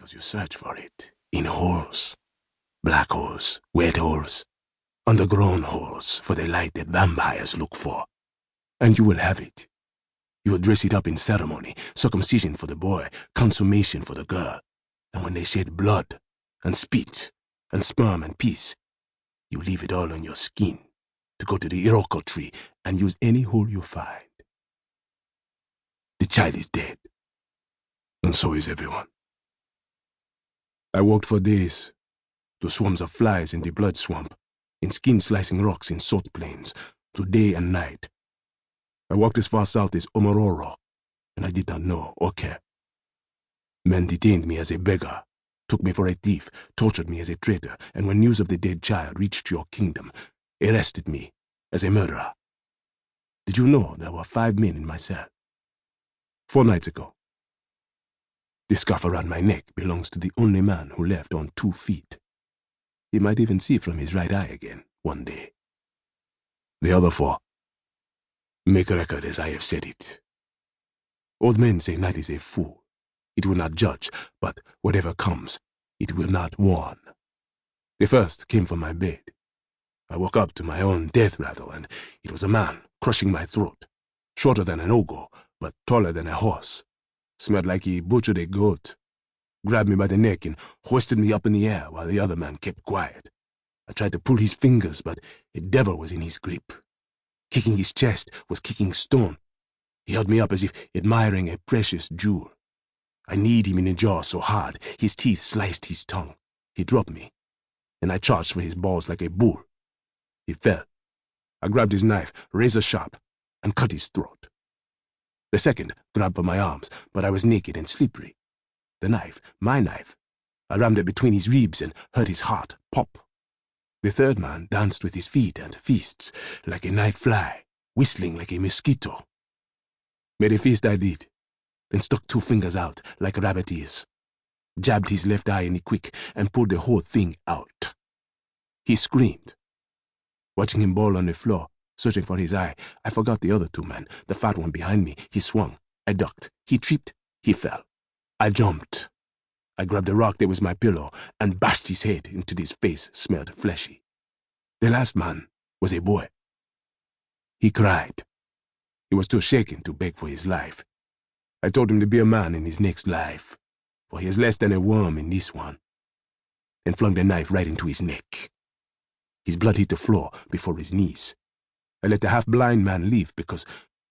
because you search for it in holes, black holes, wet holes, underground holes for the light that vampires look for. And you will have it. You will dress it up in ceremony, circumcision for the boy, consummation for the girl. And when they shed blood, and spit, and sperm and piss, you leave it all on your skin to go to the Iroko tree and use any hole you find. The child is dead, and so is everyone. I walked for days, to swarms of flies in the blood swamp, in skin-slicing rocks in salt plains, to day and night. I walked as far south as Omororo, and I did not know or care. Men detained me as a beggar, took me for a thief, tortured me as a traitor, and when news of the dead child reached your kingdom, arrested me as a murderer. Did you know there were 5 men in my cell? 4 nights ago. The scarf around my neck belongs to the only man who left on 2 feet. He might even see from his right eye again one day. The other 4. Make a record as I have said it. Old men say night is a fool. It will not judge, but whatever comes, it will not warn. The first came from my bed. I woke up to my own death rattle, and it was a man crushing my throat, shorter than an ogo, but taller than a horse. Smelled like he butchered a goat. Grabbed me by the neck and hoisted me up in the air while the other man kept quiet. I tried to pull his fingers, but a devil was in his grip. Kicking his chest was kicking stone. He held me up as if admiring a precious jewel. I kneed him in the jaw so hard, his teeth sliced his tongue. He dropped me, and I charged for his balls like a bull. He fell. I grabbed his knife, razor sharp, and cut his throat. The second grabbed for my arms, but I was naked and slippery. The knife, my knife, I rammed it between his ribs and heard his heart pop. The third man danced with his feet and fists like a night fly, whistling like a mosquito. Made a fist I did, then stuck 2 fingers out like rabbit ears, jabbed his left eye in the quick and pulled the whole thing out. He screamed. Watching him bawl on the floor, searching for his eye, I forgot the other 2 men, the fat one behind me. He swung. I ducked. He tripped. He fell. I jumped. I grabbed a rock that was my pillow and bashed his head until his face smelled fleshy. The last man was a boy. He cried. He was too shaken to beg for his life. I told him to be a man in his next life, for he is less than a worm in this one, and flung the knife right into his neck. His blood hit the floor before his knees. I let the half-blind man leave because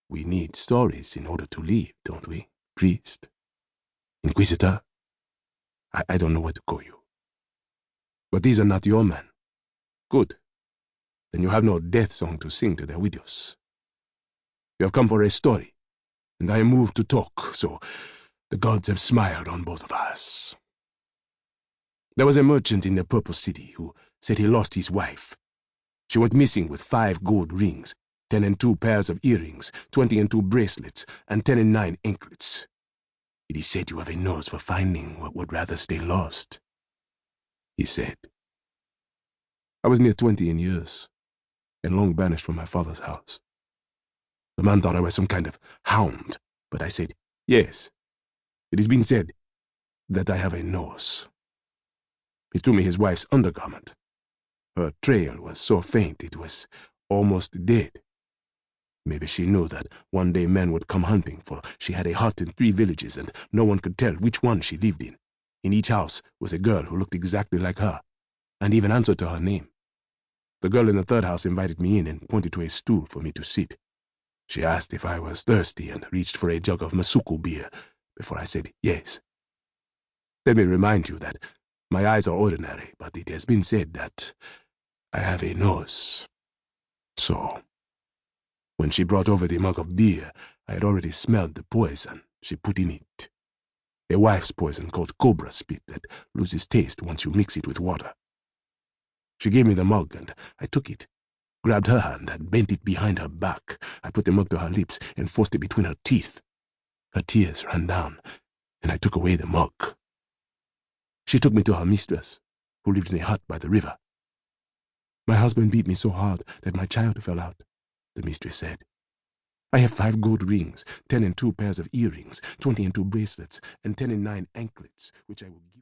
we need stories in order to live, don't we, priest? Inquisitor? I don't know what to call you. But these are not your men. Good. Then you have no death song to sing to their widows. You have come for a story, and I am moved to talk, so the gods have smiled on both of us. There was a merchant in the Purple City who said he lost his wife. She went missing with 5 gold rings, 10 and 2 pairs of earrings, 20 and 2 bracelets, and 10 and 9 anklets. It is said you have a nose for finding what would rather stay lost, he said. I was near 20 in years, and long banished from my father's house. The man thought I was some kind of hound, but I said, yes, it has been said that I have a nose. He threw me his wife's undergarment. Her trail was so faint it was almost dead. Maybe she knew that one day men would come hunting, for she had a hut in 3 villages, and no one could tell which one she lived in. In each house was a girl who looked exactly like her, and even answered to her name. The girl in the 3rd house invited me in and pointed to a stool for me to sit. She asked if I was thirsty and reached for a jug of Masuku beer before I said yes. Let me remind you that my eyes are ordinary, but it has been said that I have a nose. So, when she brought over the mug of beer, I had already smelled the poison she put in it. A wife's poison called cobra spit that loses taste once you mix it with water. She gave me the mug, and I took it, grabbed her hand and bent it behind her back. I put the mug to her lips and forced it between her teeth. Her tears ran down, and I took away the mug. She took me to her mistress, who lived in a hut by the river. My husband beat me so hard that my child fell out, the mistress said. I have 5 gold rings, 10 and 2 pairs of earrings, 20 and 2 bracelets, and 10 and 9 anklets, which I will give